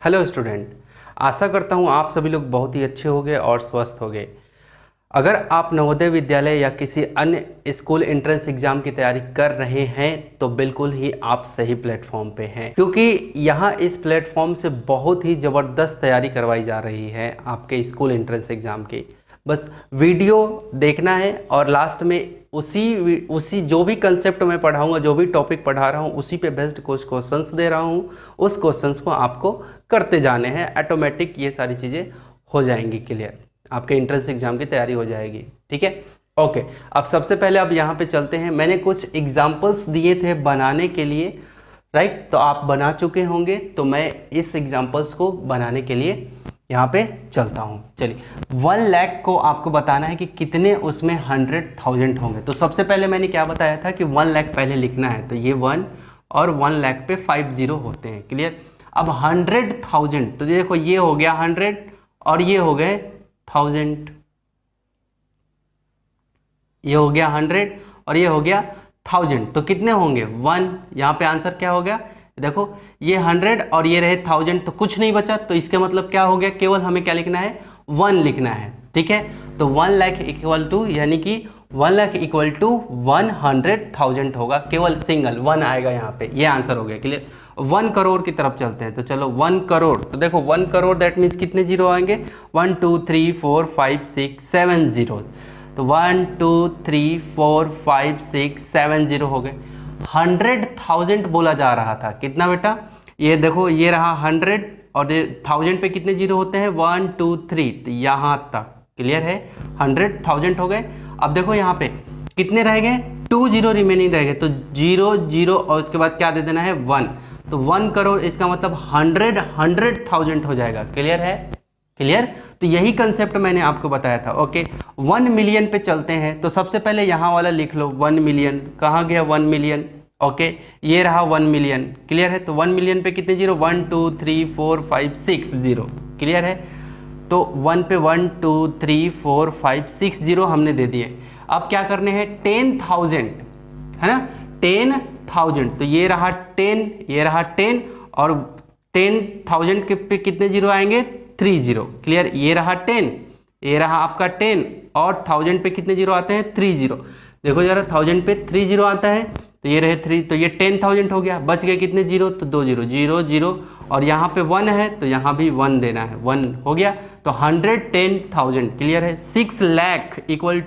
Hello student, आशा करता हूँ आप सभी लोग बहुत ही अच्छे होंगे और स्वस्थ होंगे। अगर आप नवोदय विद्यालय या किसी अन्य स्कूल एंट्रेंस एग्जाम की तैयारी कर रहे हैं तो बिल्कुल ही आप सही प्लेटफॉर्म पे हैं, क्योंकि यहाँ इस प्लेटफॉर्म से बहुत ही ज़बरदस्त तैयारी करवाई जा रही है आपके स्कूल एंट्रेंस एग्ज़ाम की। बस वीडियो देखना है और लास्ट में उसी जो भी कंसेप्ट मैं पढ़ाऊंगा, जो भी टॉपिक पढ़ा रहा हूँ, उसी पे बेस्ड कुछ क्वेश्चंस दे रहा हूँ। उस क्वेश्चंस को आपको करते जाने हैं, ऑटोमेटिक ये सारी चीज़ें हो जाएंगी क्लियर, आपके एंट्रेंस एग्जाम की तैयारी हो जाएगी। ठीक है, ओके। अब सबसे पहले अब यहाँ पे चलते हैं। मैंने कुछ एग्जाम्पल्स दिए थे बनाने के लिए, राइट? तो आप बना चुके होंगे, तो मैं इस एग्जाम्पल्स को बनाने के लिए यहाँ पे चलता हूँ। चलिए, 1 लाख को आपको बताना है कि कितने उसमें 100,000 होंगे। तो सबसे पहले मैंने क्या बताया था कि 1 लाख पहले लिखना है, तो ये 1 और 1 लाख पे 50 होते हैं, क्लियर। अब 100,000, तो देखो ये हो गया 100 और ये हो गए 1000, ये हो गया 100 और ये हो गया 1000, तो कितने होंगे 1। यहाँ पे आंसर क्या हो गया, देखो ये 100 और ये रहे 1000, तो कुछ नहीं बचा। तो इसके मतलब क्या हो गया, केवल हमें क्या लिखना है, 1 लिखना है। ठीक है, तो 1 लाख इक्वल टू, यानी कि 1 लाख इक्वल टू 100,000 होगा, केवल सिंगल 1 आएगा यहाँ पे, ये आंसर हो गया क्लियर। 1 करोड़ की तरफ चलते हैं, तो चलो 1 करोड़, तो देखो 1 करोड़ दैट मीन्स कितने जीरो आएंगे, 1 2 3 4 5 6 7 जीरो। तो 1 2 3 4 5 6 7 जीरो हो गए। 100,000 बोला जा रहा था, कितना बेटा, ये देखो ये रहा 100 और 1000 पे कितने जीरो होते हैं, 1 2 3, तो यहाँ तक क्लियर है, 100,000 हो गए। अब देखो यहाँ पे कितने रह गए, 2 जीरो रिमेनिंग रह गए, तो 0 0 और उसके बाद क्या दे देना है 1, तो 1 करोड़, इसका मतलब 100,000 हो जाएगा, क्लियर है, क्लियर। तो यही कंसेप्ट मैंने आपको बताया था। ओके, 1 मिलियन पे चलते हैं। तो सबसे पहले यहाँ वाला लिख लो 1 मिलियन, कहाँ गया 1 मिलियन, ओके, ये रहा 1 मिलियन, क्लियर है। तो 1 मिलियन पे कितने जीरो, 1 2 3 4 5 6 जीरो, क्लियर है। तो 1 पे 1 2 3 4 5 6 जीरो हमने दे दिए। अब क्या करने हैं, 10,000 है ना, 10,000, तो ये रहा 10, ये रहा 10 और 10,000 के पे कितने जीरो आएंगे, 3 जीरो, क्लियर। ये रहा 10, ये रहा आपका 10 और 1000 पे कितने जीरो आते हैं, 3 जीरो। देखो जरा 1000 पे 3 जीरो आता है, तो ये रहे 3, तो ये 10,000 हो गया। बच गए कितने जीरो, तो 2 जीरो, 0 0 और यहाँ पे 1 है, तो यहाँ भी 1 देना है, 1 हो गया। तो 110,000, क्लियर है। 6 lakh equal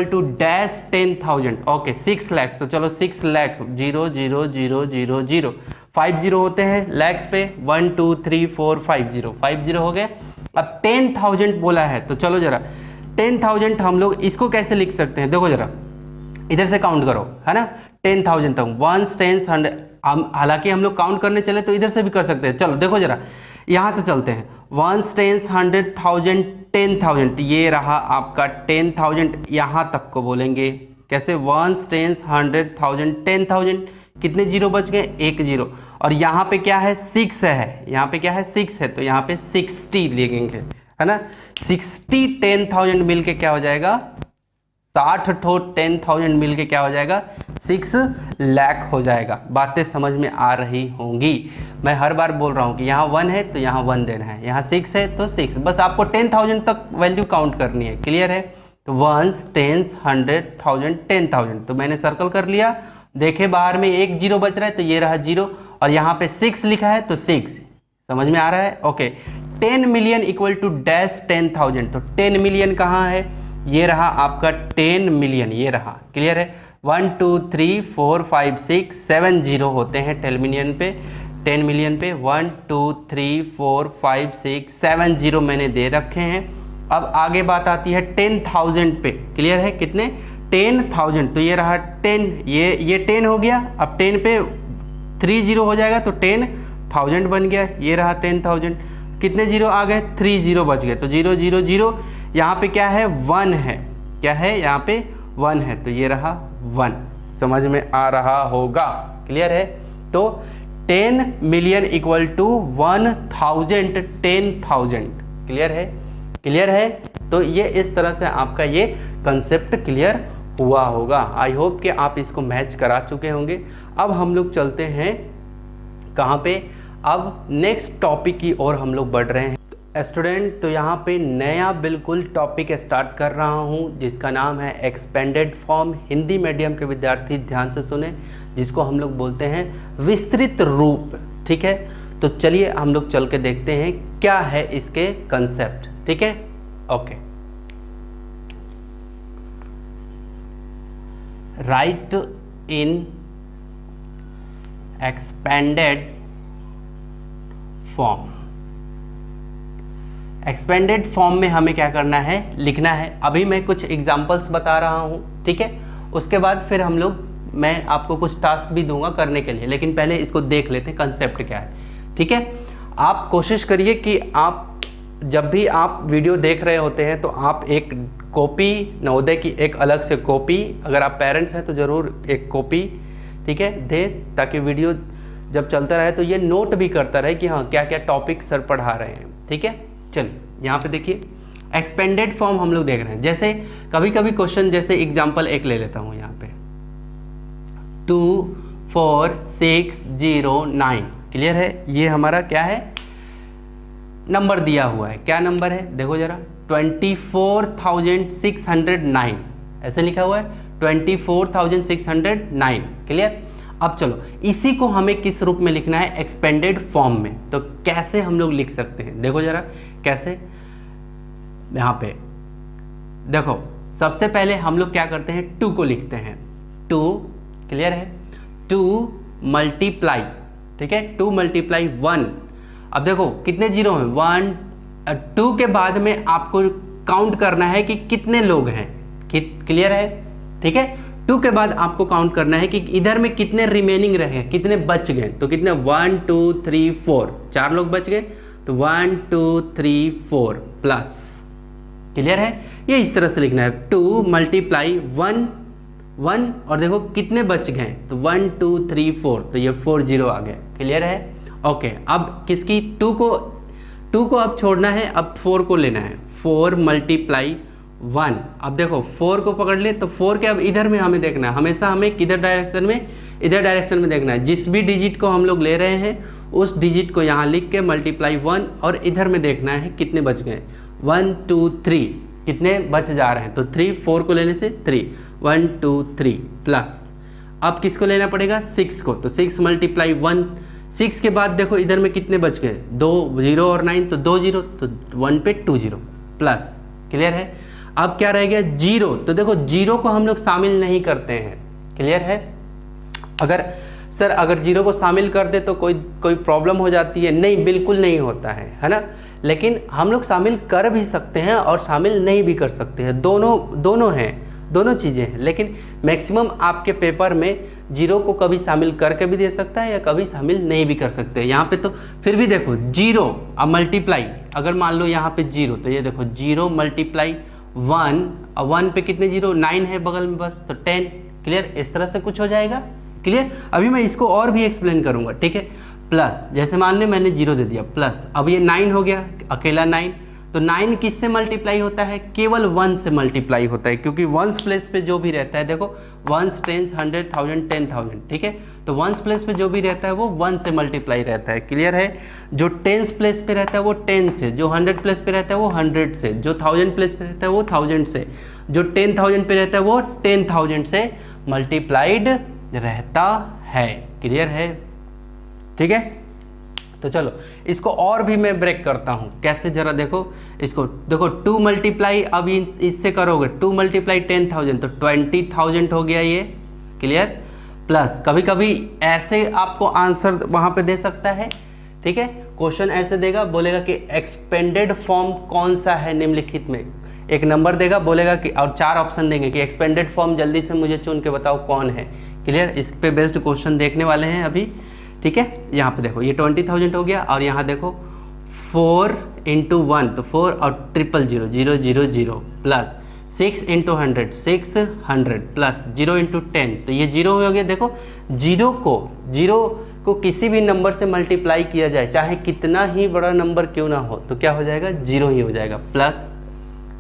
to dash 10,000, okay 6 lakh, तो चलो 6 लाख 0 0 0 0 0, 5 जीरो होते हैं लाख पे, 1 2 3 4 5 जीरो, 5 जीरो हो गए। अब 10,000 बोला है, तो चलो जरा 10,000 हम लोग इसको कैसे लिख सकते हैं, देखो जरा इधर से काउंट करो, है ना, 10,000 तक 1 10 100, हालांकि हम लोग काउंट करने चले तो इधर से भी कर सकते हैं। चलो देखो जरा यहाँ से चलते हैं, 1 10 100,000 10,000, तो ये रहा आपका 10,000, यहाँ तक को बोलेंगे कैसे, 1 10 100,000 10,000, कितने जीरो बच गए, 1 जीरो। और यहाँ पे क्या है, 6 है, यहाँ पे क्या है 6 है, तो यहाँ पे 60 लिखेंगे, है ना। 60 10,000 मिल के क्या हो जाएगा, 60 ठो 10,000 मिल के क्या हो जाएगा, 6 लाख हो जाएगा। बातें समझ में आ रही होंगी। मैं हर बार बोल रहा हूँ कि यहाँ 1 है तो यहाँ 1 देना है, यहाँ 6 है तो 6, बस आपको 10,000 तक वैल्यू काउंट करनी है, क्लियर है। तो 1 10 100,000 10,000, तो मैंने सर्कल कर लिया। देखे बाहर में 1 जीरो बच रहा है, तो ये रहा 0 और यहाँ पे 6 लिखा है, तो 6, समझ में आ रहा है, okay. 10 million equal to dash 10,000, तो 10 मिलियन कहाँ है, ये रहा आपका 10 मिलियन, ये रहा, क्लियर है। 1 2 3 4 5 6 7 जीरो होते हैं 10 मिलियन पे, 10 मिलियन पे 1 2 3 4 5 6 7 जीरो मैंने दे रखे हैं। अब आगे बात आती है 10,000 पे, क्लियर है, कितने 10,000, तो ये रहा 10, ये 10 हो गया। अब 10 पे 3 जीरो हो जाएगा, तो 10,000 बन गया, ये रहा 10,000, कितने जीरो आ गए, 3 जीरो बच गए, तो 0 0 0, यहाँ पे क्या है 1 है, क्या है यहाँ पे 1 है, तो ये रहा 1, समझ में आ रहा होगा, क्लियर है। तो 10 मिलियन इक्वल टू 1,000 10,000, क्लियर है, क्लियर है। तो ये इस तरह से आपका ये कंसेप्ट क्लियर हुआ होगा। आई होप कि आप इसको मैच करा चुके होंगे। अब हम लोग चलते हैं कहाँ पे, अब नेक्स्ट टॉपिक की ओर हम लोग बढ़ रहे हैं स्टूडेंट। तो यहाँ पे नया बिल्कुल टॉपिक स्टार्ट कर रहा हूँ जिसका नाम है एक्सपेंडेड फॉर्म। हिंदी मीडियम के विद्यार्थी ध्यान से सुने, जिसको हम लोग बोलते हैं विस्तृत रूप। ठीक है, तो चलिए हम लोग चल के देखते हैं क्या है इसके कंसेप्ट। ठीक है, ओके। राइट इन एक्सपेंडेड फॉर्म। एक्सपेंडेड फॉर्म में हमें क्या करना है, लिखना है। अभी मैं कुछ एग्जांपल्स बता रहा हूँ, ठीक है। उसके बाद फिर हम लोग, मैं आपको कुछ टास्क भी दूंगा करने के लिए, लेकिन पहले इसको देख लेते हैं कंसेप्ट क्या है। ठीक है, आप कोशिश करिए कि आप जब भी आप वीडियो देख रहे होते हैं तो आप एक कॉपी, नवोदय की एक अलग से कॉपी, अगर आप पेरेंट्स हैं तो ज़रूर एक कॉपी, ठीक है, दें, ताकि वीडियो जब चलता रहे तो ये नोट भी करता रहे कि हाँ क्या क्या टॉपिक सर पढ़ा रहे हैं। ठीक है, चलिए यहाँ पे देखिए एक्सपेंडेड फॉर्म हम लोग देख रहे हैं। जैसे कभी कभी क्वेश्चन, जैसे एग्जांपल एक ले लेता हूँ यहाँ पे 2 4 6 0 9। क्लियर है, ये हमारा क्या है, नंबर दिया हुआ है। क्या नंबर है देखो जरा, 24,609 ऐसे लिखा हुआ है, 24,609। क्लियर। अब चलो इसी को हमें किस रूप में लिखना है, एक्सपेंडेड फॉर्म में। तो कैसे हम लोग लिख सकते हैं, देखो जरा कैसे। यहाँ पे देखो, सबसे पहले हम लोग क्या करते हैं, 2 को लिखते हैं। 2, क्लियर है, 2 मल्टीप्लाई, ठीक है, 2 मल्टीप्लाई 1। अब देखो कितने जीरो हैं, 1 2 के बाद में आपको काउंट करना है कि कितने लोग हैं। क्लियर है, ठीक है। 2 के बाद आपको काउंट करना है कि इधर में कितने रिमेनिंग रहे, कितने बच गए। तो कितने, 1 2 3 4, 4 लोग बच गए, तो 1 2 3 4 प्लस। क्लियर है, ये इस तरह से लिखना है, 2 मल्टीप्लाई 1 1, और देखो कितने बच गए, तो 1 2 3 4, तो ये 4 0 आ गए। क्लियर है, ओके। अब किसकी, 2 को अब छोड़ना है, अब 4 को लेना है, 4 मल्टीप्लाई 1। अब देखो 4 को पकड़ ले, तो 4 के अब इधर में हमें देखना है, हमेशा हमें किधर डायरेक्शन में, इधर डायरेक्शन में देखना है। जिस भी डिजिट को हम लोग ले रहे हैं उस डिजिट को यहाँ लिख के मल्टीप्लाई 1, और इधर में देखना है कितने बच गए, 1 2 3, कितने बच जा रहे हैं, तो 3, 4 को लेने से 3, 1 2 3 प्लस। अब किसको लेना पड़ेगा, 6 को, तो 6 मल्टीप्लाई 1। 6 के बाद देखो इधर में कितने बच गए, 2 0 और 9, तो 2 0, तो 1 पे 2 0 प्लस। क्लियर है, अब क्या रह गया, 0। तो देखो 0 को हम लोग शामिल नहीं करते हैं। क्लियर है, अगर सर अगर 0 को शामिल कर दे तो कोई प्रॉब्लम हो जाती है, नहीं, बिल्कुल नहीं होता है ना। लेकिन हम लोग शामिल कर भी सकते हैं और शामिल नहीं भी कर सकते हैं, दोनों हैं, दोनों चीज़ें हैं। लेकिन मैक्सिमम आपके पेपर में 0 को कभी शामिल करके भी दे सकता है या कभी शामिल नहीं भी कर सकते हैं। यहाँ पे तो फिर भी देखो 0, अब मल्टीप्लाई, अगर मान लो यहाँ पे 0, तो ये देखो 0 मल्टीप्लाई 1, और 1 पे कितने 0, 9 है बगल में बस, तो 10। क्लियर, इस तरह से कुछ हो जाएगा। क्लियर, अभी मैं इसको और भी एक्सप्लेन करूँगा, ठीक है। प्लस, जैसे मान ले मैंने 0 दे दिया, प्लस, अब ये 9 हो गया, अकेला 9। तो 9 किससे मल्टीप्लाई होता है, केवल 1 से मल्टीप्लाई होता है, क्योंकि 1s प्लेस पे जो भी रहता है, देखो 1s 10s 100 1000 10,000, ठीक है। तो 1s प्लेस पे जो भी रहता है वो 1 से मल्टीप्लाई रहता है। क्लियर है, जो 10s प्लेस पे रहता है वो 10 से, जो 100 प्लेस पे रहता है वो 100 से, जो 1000 प्लेस पे रहता है वो 1000 से, जो 10,000 पे रहता है वो 10,000 से मल्टीप्लाइड रहता है। क्लियर है, ठीक है। तो चलो इसको और भी मैं ब्रेक करता हूँ, कैसे जरा देखो इसको। देखो 2 मल्टीप्लाई, अब इससे करोगे 2 मल्टीप्लाई 10,000, तो 20,000 हो गया ये। क्लियर, प्लस कभी कभी ऐसे आपको आंसर वहाँ पे दे सकता है, ठीक है। क्वेश्चन ऐसे देगा, बोलेगा कि एक्सपेंडेड फॉर्म कौन सा है निम्नलिखित में, एक नंबर देगा, बोलेगा कि, और 4 ऑप्शन देंगे कि एक्सपेंडेड फॉर्म जल्दी से मुझे चुन के बताओ कौन है। क्लियर, इस पे बेस्ड क्वेश्चन देखने वाले हैं अभी, ठीक है। यहाँ पे देखो ये 20,000 हो गया, और यहाँ देखो 4 × 1, तो 4 और 000 0 0 0 प्लस 6 × 100 600 प्लस 0 × 10, तो ये 0 हो गया। देखो 0 को किसी भी नंबर से मल्टीप्लाई किया जाए, चाहे कितना ही बड़ा नंबर क्यों ना हो, तो क्या हो जाएगा, 0 ही हो जाएगा। प्लस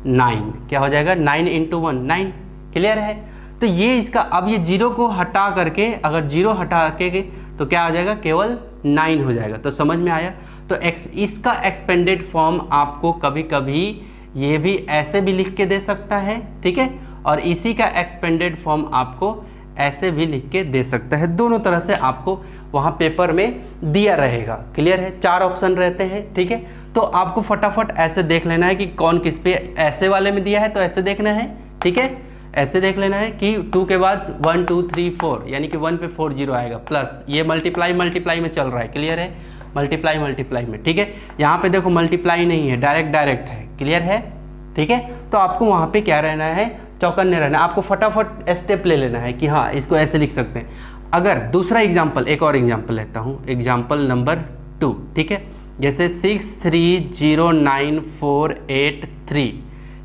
9, क्या हो जाएगा, 9 × 1 9। क्लियर है, तो ये इसका, अब ये 0 को हटा करके, अगर 0 हटा के तो क्या आ जाएगा, केवल 9 हो जाएगा। तो समझ में आया। तो इसका एक्सपेंडेड फॉर्म आपको कभी कभी ये भी ऐसे भी लिख के दे सकता है, ठीक है, और इसी का एक्सपेंडेड फॉर्म आपको ऐसे भी लिख के दे सकता है। दोनों तरह से आपको वहाँ पेपर में दिया रहेगा। क्लियर है, 4 ऑप्शन रहते हैं, ठीक है। तो आपको फटाफट ऐसे देख लेना है कि कौन किस पे, ऐसे वाले में दिया है तो ऐसे देखना है, ठीक है, ऐसे देख लेना है कि 2 के बाद 1 2 3 4 यानी कि 1 पे 4 0 आएगा, प्लस ये मल्टीप्लाई में चल रहा है। क्लियर है, मल्टीप्लाई में, ठीक है। यहाँ पे देखो मल्टीप्लाई नहीं है, डायरेक्ट है। क्लियर है, ठीक है। तो आपको वहाँ पे क्या रहना है, चौकन्ने रहना, आपको फटाफट स्टेप ले लेना है कि हाँ इसको ऐसे लिख सकते हैं। अगर दूसरा एग्जाम्पल, एक और एग्जाम्पल लेता हूँ, एग्जाम्पल नंबर 2, ठीक है। जैसे 6309483,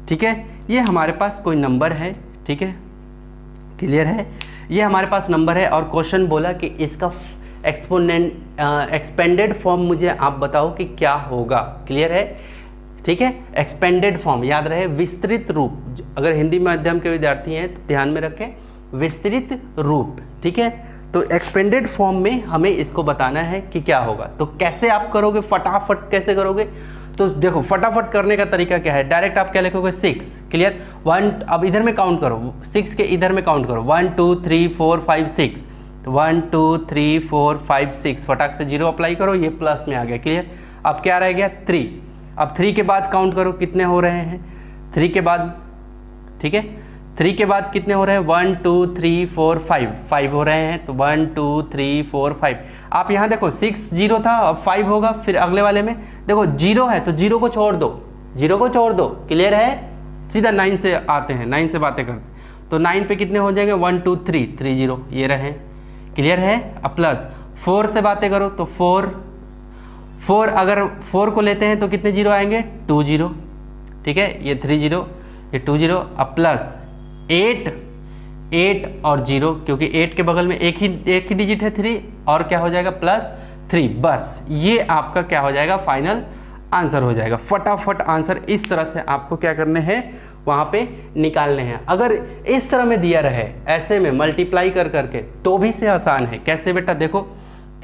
ठीक है, ये हमारे पास कोई नंबर है, ठीक है, क्लियर है, ये हमारे पास नंबर है और क्वेश्चन बोला कि इसका एक्सपेंडेड फॉर्म मुझे आप बताओ कि क्या होगा। क्लियर है, ठीक है। एक्सपेंडेड फॉर्म याद रहे, विस्तृत रूप। अगर हिंदी माध्यम के विद्यार्थी हैं तो ध्यान में रखें, विस्तृत रूप, ठीक है। तो एक्सपेंडेड फॉर्म में हमें इसको बताना है कि क्या होगा। तो कैसे आप करोगे, फटाफट कैसे करोगे, तो देखो फटाफट करने का तरीका क्या है। डायरेक्ट आप क्या लिखोगे 6, क्लियर, 1, अब इधर में काउंट करो, 6 के इधर में काउंट करो, 1 2 3 4 5 6, तो 1 2 3 4 5 6, फटाक से 0 अप्लाई करो, ये प्लस में आ गया। क्लियर, अब क्या रह गया 3, अब 3 के बाद काउंट करो कितने हो रहे हैं, 3 के बाद, ठीक है, 3 के बाद कितने हो रहे हैं, 1 2 3 4 5 हो रहे हैं, तो 1 2 3 4 5। आप यहाँ देखो 6 0 था, अब 5 होगा, फिर अगले वाले में देखो 0 है तो 0 को छोड़ दो, 0 को छोड़ दो। क्लियर है, सीधा 9 से आते हैं, 9 से बातें करते हैं, तो 9 पे कितने हो जाएंगे, 1 2 3 3 0 ये रहे। क्लियर है, अब प्लस 4 से बातें करो तो 4 अगर 4 को लेते हैं तो कितने 0 आएंगे, 2 0, ठीक है, ये 3 0, ये 2 0, अब प्लस 8 और 0, क्योंकि 8 के बगल में एक ही डिजिट है 3, और क्या हो जाएगा प्लस 3, बस ये आपका क्या हो जाएगा, फाइनल आंसर हो जाएगा। फटाफट आंसर इस तरह से आपको क्या करने हैं, वहाँ पे निकालने हैं। अगर इस तरह में दिया रहे, ऐसे में मल्टीप्लाई कर करके, तो भी से आसान है। कैसे बेटा, देखो,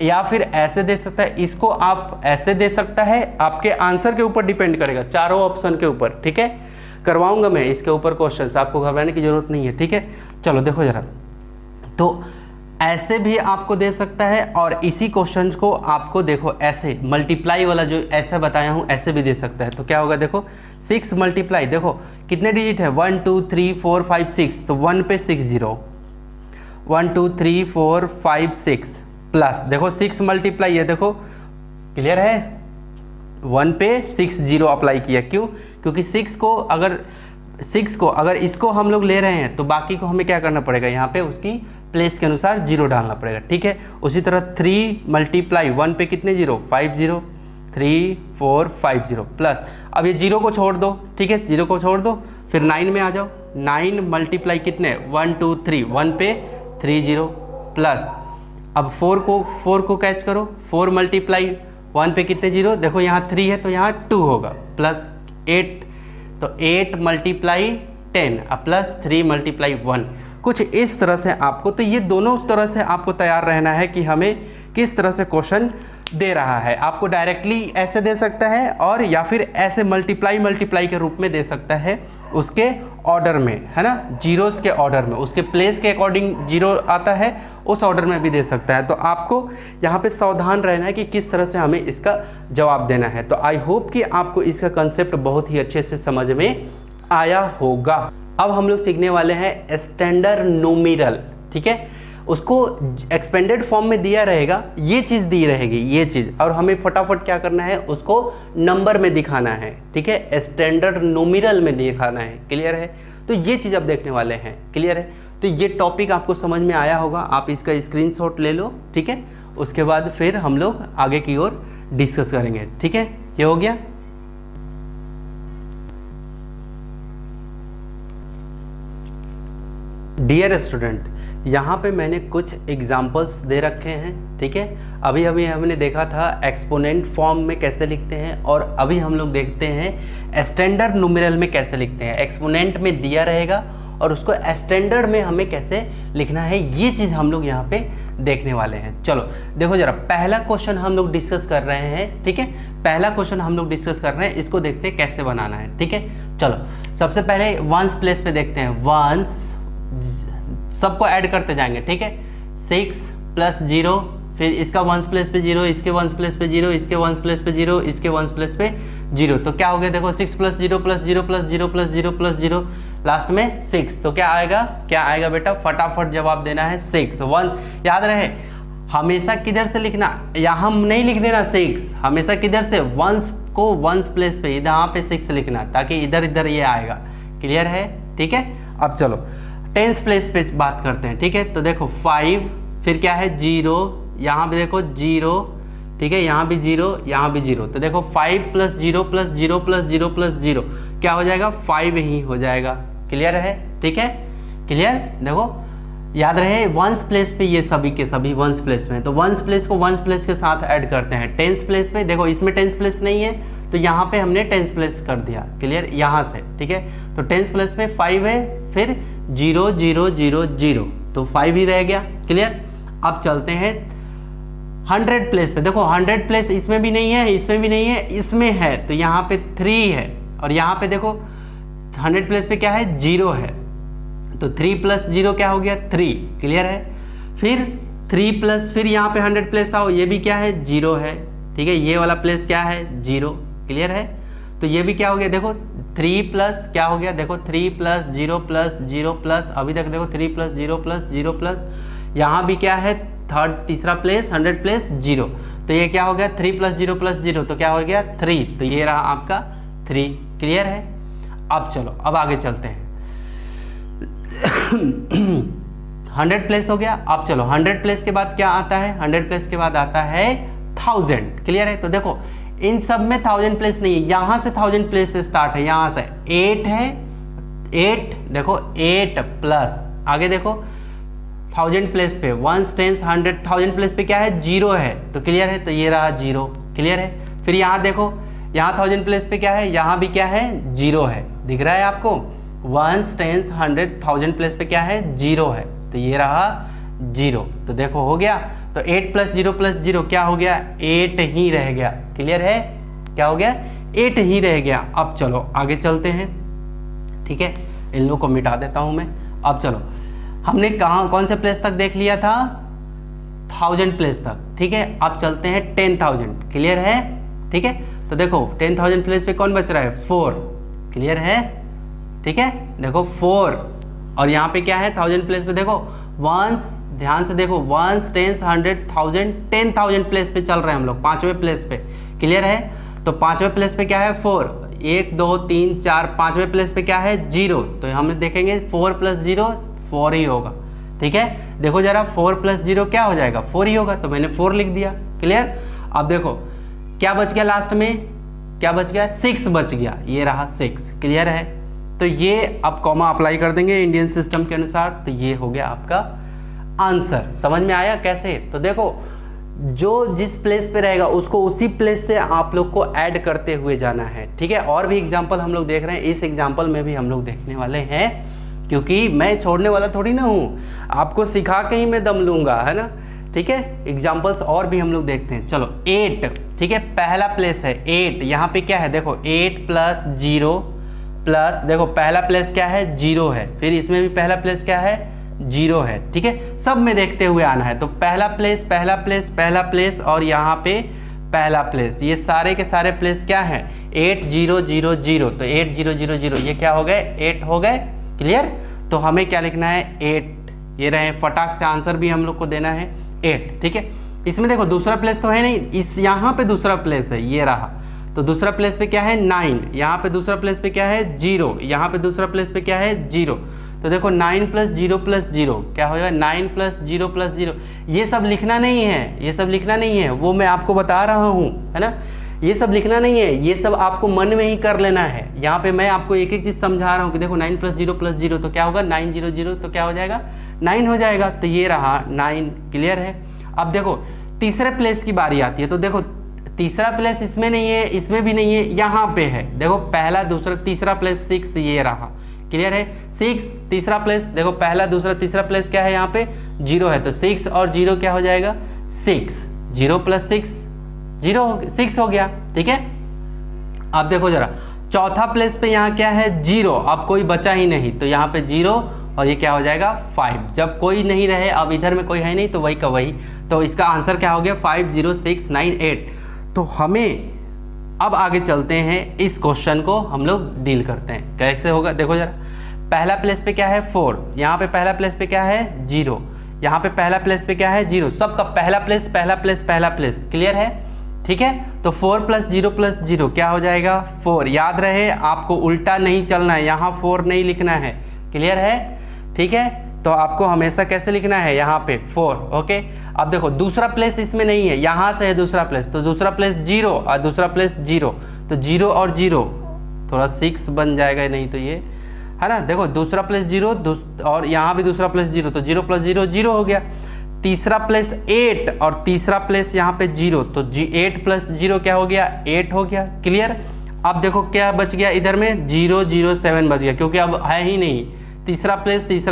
या फिर ऐसे दे सकता है, इसको आप ऐसे दे सकता है, आपके आंसर के ऊपर डिपेंड करेगा, चारों ऑप्शन के ऊपर, ठीक है। करवाऊंगा मैं इसके ऊपर क्वेश्चंस, आपको घबराने की जरूरत नहीं है, ठीक है। चलो देखो जरा, तो ऐसे भी आपको दे सकता है, और इसी क्वेश्चन को आपको देखो ऐसे मल्टीप्लाई वाला जो ऐसे बताया हूँ ऐसे भी दे सकता है। तो क्या होगा, देखो 6 मल्टीप्लाई, देखो कितने डिजिट है, 1 2 3 4 5 6, तो 1 पे 6 0, 1 2 3 4 5 6, प्लस देखो 6 मल्टीप्लाई है, देखो क्लियर है, 1 पे 6 0 अप्लाई किया, क्यों, क्योंकि 6 को अगर इसको हम लोग ले रहे हैं तो बाकी को हमें क्या करना पड़ेगा, यहाँ पे उसकी प्लेस के अनुसार 0 डालना पड़ेगा, ठीक है। उसी तरह 3 मल्टीप्लाई 1 पे कितने 0, 5 0, 3 4 5 0, प्लस अब ये 0 को छोड़ दो, ठीक है, 0 को छोड़ दो, फिर 9 में आ जाओ, 9 मल्टीप्लाई कितने, 1 2 3, 1 पे 3 0, प्लस अब 4 को कैच करो, 4 मल्टीप्लाई 1 पे कितने 0, देखो यहाँ 3 है तो यहाँ 2 होगा, प्लस 8, तो 8 मल्टीप्लाई 10, अब प्लस 3 मल्टीप्लाई 1, कुछ इस तरह से आपको, तो ये दोनों तरह से आपको तैयार रहना है कि हमें किस तरह से क्वेश्चन दे रहा है। आपको डायरेक्टली ऐसे दे सकता है, और या फिर ऐसे मल्टीप्लाई के रूप में दे सकता है, उसके ऑर्डर में, है ना, जीरोस के ऑर्डर में, उसके प्लेस के अकॉर्डिंग 0 आता है, उस ऑर्डर में भी दे सकता है। तो आपको यहाँ पे सावधान रहना है कि किस तरह से हमें इसका जवाब देना है। तो आई होप कि आपको इसका कंसेप्ट बहुत ही अच्छे से समझ में आया होगा। अब हम लोग सीखने वाले हैं स्टैंडर्ड न्यूमेरल, ठीक है। उसको एक्सपेंडेड फॉर्म में दिया रहेगा, ये चीज़ दी रहेगी, ये चीज़, और हमें फटाफट क्या करना है, उसको नंबर में दिखाना है, ठीक है, स्टैंडर्ड न्यूमेरल में दिखाना है। क्लियर है, तो ये चीज़ अब देखने वाले हैं। क्लियर है, तो ये टॉपिक आपको समझ में आया होगा, आप इसका स्क्रीनशॉट ले लो, ठीक है। उसके बाद फिर हम लोग आगे की ओर डिस्कस करेंगे, ठीक है। ये हो गया। डियर स्टूडेंट, यहाँ पे मैंने कुछ एग्जाम्पल्स दे रखे हैं, ठीक है। अभी हमने देखा था एक्सपोनेंट फॉर्म में कैसे लिखते हैं, और अभी हम लोग देखते हैं स्टैंडर्ड न्यूमेरल में कैसे लिखते हैं। एक्सपोनेंट में दिया रहेगा और उसको स्टैंडर्ड में हमें कैसे लिखना है, ये चीज़ हम लोग यहाँ पे देखने वाले हैं। चलो देखो जरा, पहला क्वेश्चन हम लोग डिस्कस कर रहे हैं, ठीक है, पहला क्वेश्चन हम लोग डिस्कस कर रहे हैं, इसको देखते हैं कैसे बनाना है, ठीक है। चलो सबसे पहले वंस प्लेस पे देखते हैं, वंस सबको ऐड करते जाएंगे, ठीक है, 6 + 0, फिर इसका वंस प्लेस पे 0, इसके वंस प्लेस पे 0, इसके वंस प्लेस पे 0, इसके वंस प्लेस पे 0, तो क्या हो गया देखो 6 + 0 + 0 + 0 + 0 + 0, लास्ट में 6, तो क्या आएगा बेटा, फटाफट जवाब देना है 6। 1 याद रहे, हमेशा किधर से लिखना, यहाँ नहीं लिख देना 6, हमेशा किधर से, वंस को वंस प्लेस पे यहाँ पे 6 लिखना, ताकि इधर इधर ये आएगा। क्लियर है, ठीक है। अब चलो टेंस प्लेस पे बात करते हैं, ठीक है। तो देखो 5, फिर क्या है 0, यहाँ पे देखो 0, ठीक है, यहाँ भी 0, यहाँ भी 0, तो देखो 5 + 0 + 0 + 0 + 0 क्या हो जाएगा, 5 ही हो जाएगा। क्लियर है, ठीक है, क्लियर। देखो याद रहे वंस प्लेस पे ये सभी के सभी वंस प्लेस में, तो वंस प्लेस को वंस प्लेस के साथ ऐड करते हैं। टेंस प्लेस में देखो, इसमें टेंस प्लेस नहीं है तो यहाँ पे हमने टेंस प्लेस कर दिया। क्लियर, यहाँ से, ठीक है, तो टेंस प्लेस में 5 है, फिर 0 0 0 0, तो 5 ही रह गया। क्लियर। अब चलते हैं 100 प्लेस पे, देखो 100 प्लेस इसमें भी नहीं है, इसमें भी नहीं है, इसमें है, तो यहाँ पे 3 है, और यहाँ पे देखो 100 प्लेस पे क्या है, 0 है, तो 3 + 0 क्या हो गया, 3। क्लियर है। फिर 3 प्लस, फिर यहाँ पे 100 प्लेस आओ, ये भी क्या है, 0 है, ठीक है, ये वाला प्लेस क्या है, 0। क्लियर है, तो ये भी क्या हो गया, देखो 3 प्लस क्या हो गया, देखो 3 + 0 + 0 प्लस, अभी तक देखो 3 + 0 + 0 प्लस, यहाँ भी क्या है, तीसरा प्लेस 100 प्लेस 0, तो ये क्या हो गया, 3 + 0 + 0, तो क्या हो गया 3, तो ये रहा आपका 3। क्लियर है। अब चलो अब आगे चलते हैं। 100 प्लेस हो गया। अब चलो 100 प्लेस के बाद क्या आता है, 100 प्लेस के बाद आता है 1000। क्लियर है, तो देखो इन सब में 1000 प्लेस नहीं है, यहाँ से 1000 प्लेस से स्टार्ट है, यहाँ से 8 है, 8 देखो 8 प्लस आगे देखो 1000 प्लेस पे 1 10 100 1000 प्लेस पे क्या है, 0 है, तो क्लियर है, तो ये रहा 0। क्लियर है। फिर यहाँ देखो, यहाँ 1000 प्लेस पे क्या है, यहाँ भी क्या है, 0 है, दिख रहा है आपको, 1 10 100 1000 प्लेस पे क्या है, 0 है, तो ये रहा 0। तो देखो हो गया, तो 8 + 0 + 0 क्या हो गया, 8 ही रह गया। क्लियर है, क्या हो गया, 8 ही रह गया। अब चलो आगे चलते हैं, ठीक है, इन लोगों को मिटा देता हूं मैं। अब चलो हमने कौन से प्लेस तक देख लिया था, 1000 प्लेस तक, ठीक है। अब चलते हैं 10,000। क्लियर है, ठीक है, तो देखो 10,000 प्लेस पे कौन बच रहा है, 4। क्लियर है, ठीक है, देखो 4, और यहाँ पे क्या है 1000 प्लेस पे देखो वंस, ध्यान से देखो 1 10 100 1000 10,000 प्लेस पे चल रहे हैं हम लोग, 5वें प्लेस पे। क्लियर है, तो 5वें प्लेस पे क्या है, 4, 1 2 3 4, 5वें प्लेस पे क्या है, 0, तो हम देखेंगे 4 + 0 4 ही होगा। ठीक है, देखो जरा 4 + 0 क्या हो जाएगा, 4 ही होगा, तो मैंने 4 लिख दिया। क्लियर। अब देखो क्या बच गया, लास्ट में क्या बच गया, 6 बच गया, ये रहा 6। क्लियर है, तो ये अब कॉमा अप्लाई कर देंगे इंडियन सिस्टम के अनुसार, तो ये हो गया आपका आंसर। समझ में आया कैसे, तो देखो जो जिस प्लेस पे रहेगा उसको उसी प्लेस से आप लोग को ऐड करते हुए जाना है। ठीक है, और भी एग्जांपल हम लोग देख रहे हैं, इस एग्जांपल में भी हम लोग देखने वाले हैं, क्योंकि मैं छोड़ने वाला थोड़ी ना हूँ, आपको सिखा के ही मैं दम लूंगा, है ना। ठीक है, एग्जांपल्स और भी हम लोग देखते हैं। चलो 8, ठीक है, पहला प्लेस है 8, यहाँ पे क्या है देखो 8 + 0 प्लस, देखो पहला प्लेस क्या है, 0 है, फिर इसमें भी पहला प्लेस क्या है, 0 है। ठीक है, सब में देखते हुए आना है, तो पहला प्लेस पहला प्लेस पहला प्लेस और यहाँ पे पहला प्लेस, ये सारे के सारे प्लेस क्या है, 8 0 0 0, तो 8 0 0 0 ये क्या हो गए, 8 हो गए। क्लियर, तो हमें क्या लिखना है, 8, ये रहे, फटाक से आंसर भी हम लोग को देना है 8। ठीक है, इसमें देखो दूसरा प्लेस तो है नहीं, इस यहाँ पे दूसरा प्लेस है, ये रहा, तो दूसरा प्लेस पे क्या है 9, यहाँ पे दूसरा प्लेस पे क्या है 0, यहाँ पे दूसरा प्लेस पे क्या है 0, तो देखो 9 + 0 + 0 क्या हो जाएगा, 9 + 0 + 0। ये सब लिखना नहीं है, ये सब लिखना नहीं है, वो मैं आपको बता रहा हूँ, है ना, ये सब लिखना नहीं है, ये सब आपको मन में ही कर लेना है। यहाँ पे मैं आपको एक एक चीज़ समझा रहा हूँ कि देखो 9 + 0 + 0 तो क्या होगा, 9 0 0 तो क्या हो जाएगा, 9 हो जाएगा, तो ये रहा 9। क्लियर है। अब देखो तीसरे प्लेस की बारी आती है, तो देखो तीसरा प्लेस इसमें नहीं है, इसमें भी नहीं है, यहाँ पे है, देखो पहला दूसरा तीसरा प्लेस 6 ये रहा। क्लियर है। 6 तीसरा प्लेस, देखो पहला दूसरा तीसरा प्लेस क्या है यहाँ पे 0 है, तो 6 और 0 क्या हो जाएगा 6, 0 + 6 0 6 हो गया, ठीक है। अब देखो जरा चौथा प्लेस पे यहाँ क्या है 0, अब कोई बचा ही नहीं तो यहाँ पे 0 और ये क्या हो जाएगा 5, जब कोई नहीं रहे, अब इधर में कोई है नहीं तो वही का वही, तो इसका आंसर क्या हो गया 5 0 6 9 8। तो हमें अब आगे चलते हैं, इस क्वेश्चन को हम लोग डील करते हैं कैसे होगा। देखो जरा पहला प्लेस पे क्या है 4, यहाँ पे पहला प्लेस पे क्या है 0, यहाँ पे पहला प्लेस पे क्या है 0, सबका पहला प्लेस पहला प्लेस पहला प्लेस, क्लियर है, ठीक है। तो 4 + 0 + 0 क्या हो जाएगा 4, याद रहे आपको उल्टा नहीं चलना है, यहाँ 4 नहीं लिखना है, क्लियर है, ठीक है। तो आपको हमेशा कैसे लिखना है यहाँ पे 4, ओके। अब देखो दूसरा प्लेस इसमें नहीं है, यहाँ से है दूसरा प्लेस, तो दूसरा प्लेस 0 और दूसरा प्लेस 0, तो 0 और 0 थोड़ा 6 बन जाएगा, नहीं तो ये है ना। देखो दूसरा प्लेस 0 और यहाँ भी दूसरा प्लेस 0, तो 0 + 0 0 हो गया। तीसरा प्लेस 8 और तीसरा प्लेस यहाँ पे 0, तो 8 + 0 क्या हो गया 8 हो गया, क्लियर। अब देखो क्या बच गया इधर में 0 0 7 बच गया, क्योंकि अब है ही नहीं तीसरा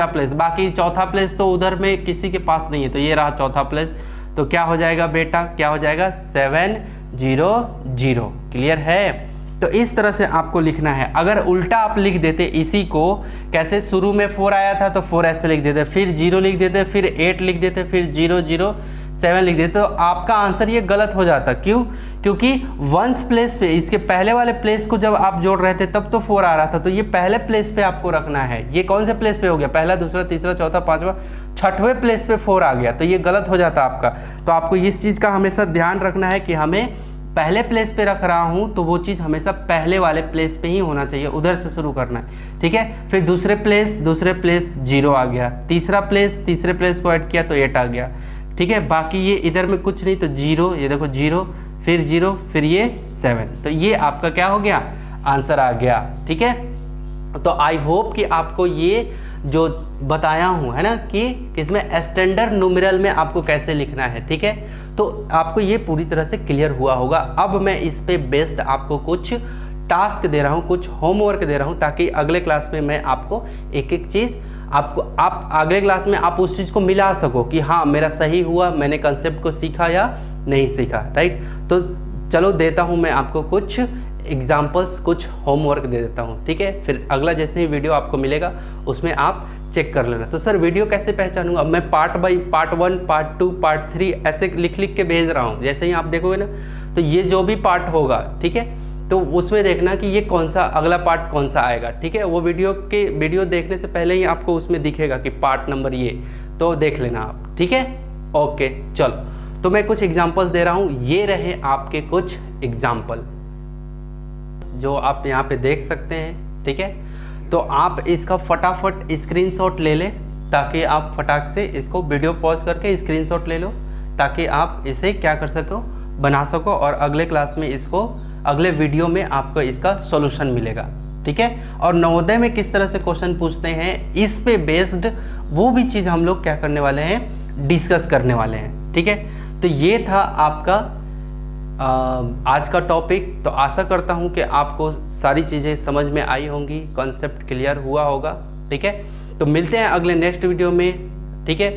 प्लेस, बाकी चौथा प्लेस तो उधर में किसी के पास नहीं है, तो ये रहा चौथा प्लेस, तो क्या हो जाएगा बेटा क्या हो जाएगा 7 0 0, क्लियर है। तो इस तरह से आपको लिखना है। अगर उल्टा आप लिख देते इसी को, कैसे शुरू में 4 आया था तो 4 ऐसे लिख देते, फिर 0 लिख देते, फिर 8 लिख देते, फिर 0 0 7 लिख देते, तो आपका आंसर ये गलत हो जाता। क्यों? क्योंकि वंस प्लेस पे इसके पहले वाले प्लेस को जब आप जोड़ रहे थे तब तो 4 आ रहा था, तो ये पहले प्लेस पे आपको रखना है। ये कौन से प्लेस पे हो गया, पहला दूसरा तीसरा चौथा पांचवा छठवें प्लेस पे 4 आ गया, तो ये गलत हो जाता आपका। तो आपको इस चीज़ का हमेशा ध्यान रखना है कि हमें पहले प्लेस पे रख रहा हूं तो वो चीज़ हमेशा पहले वाले प्लेस पे ही होना चाहिए, उधर से शुरू करना है, ठीक है। फिर दूसरे प्लेस 0 आ गया, तीसरा तीसरे प्लेस को ऐड किया तो 8 आ गया, ठीक है। बाकी ये इधर में कुछ नहीं तो 0, ये देखो 0 फिर 0 फिर ये 7, तो ये आपका क्या हो गया आंसर आ गया, ठीक है। तो आई होप कि आपको ये जो बताया हूँ है ना कि इसमें स्टैंडर्ड न्यूमेरल में आपको कैसे लिखना है, ठीक है। तो आपको ये पूरी तरह से क्लियर हुआ होगा। अब मैं इस पे बेस्ड आपको कुछ टास्क दे रहा हूँ, कुछ होमवर्क दे रहा हूँ, ताकि अगले क्लास में मैं आपको एक एक चीज़ आप अगले क्लास में आप उस चीज़ को मिला सको कि हाँ मेरा सही हुआ, मैंने कंसेप्ट को सीखा या नहीं सीखा, राइट। तो चलो देता हूँ मैं आपको कुछ एग्जाम्पल्स, कुछ होमवर्क दे देता हूँ, ठीक है। फिर अगला जैसे ही वीडियो आपको मिलेगा उसमें आप चेक कर लेना। तो सर वीडियो कैसे पहचानूंगा, अब मैं पार्ट 1 पार्ट 2 पार्ट 3 ऐसे लिख के भेज रहा हूँ। जैसे ही आप देखोगे ना तो ये जो भी पार्ट होगा, ठीक है, तो उसमें देखना कि ये कौन सा अगला पार्ट कौन सा आएगा, ठीक है। वो वीडियो देखने से पहले ही आपको उसमें दिखेगा कि पार्ट नंबर ये, तो देख लेना आप, ठीक है। ओके चलो, तो मैं कुछ एग्जाम्पल्स दे रहा हूँ, ये रहे आपके कुछ एग्जाम्पल जो आप यहाँ पे देख सकते हैं, ठीक है। तो आप इसका फटाफट स्क्रीनशॉट ले लें, ताकि आप फटाक से इसको वीडियो पॉज करके स्क्रीनशॉट ले लो, ताकि आप इसे क्या कर सको बना सको, और अगले क्लास में इसको अगले वीडियो में आपको इसका सॉल्यूशन मिलेगा, ठीक है। और नवोदय में किस तरह से क्वेश्चन पूछते हैं इस पे बेस्ड वो भी चीज़ हम लोग क्या करने वाले हैं, डिस्कस करने वाले हैं, ठीक है। तो ये था आपका आज का टॉपिक। तो आशा करता हूँ कि आपको सारी चीज़ें समझ में आई होंगी, कॉन्सेप्ट क्लियर हुआ होगा, ठीक है। तो मिलते हैं अगले नेक्स्ट वीडियो में, ठीक है।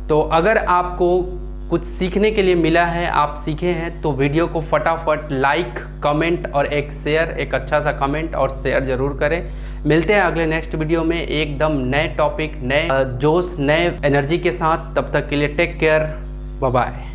तो अगर आपको कुछ सीखने के लिए मिला है, आप सीखे हैं, तो वीडियो को फटाफट लाइक, कमेंट और एक शेयर, एक अच्छा सा कमेंट और शेयर जरूर करें। मिलते हैं अगले नेक्स्ट वीडियो में एकदम नए टॉपिक, नए जोश, नए एनर्जी के साथ। तब तक के लिए टेक केयर, बाय बाय।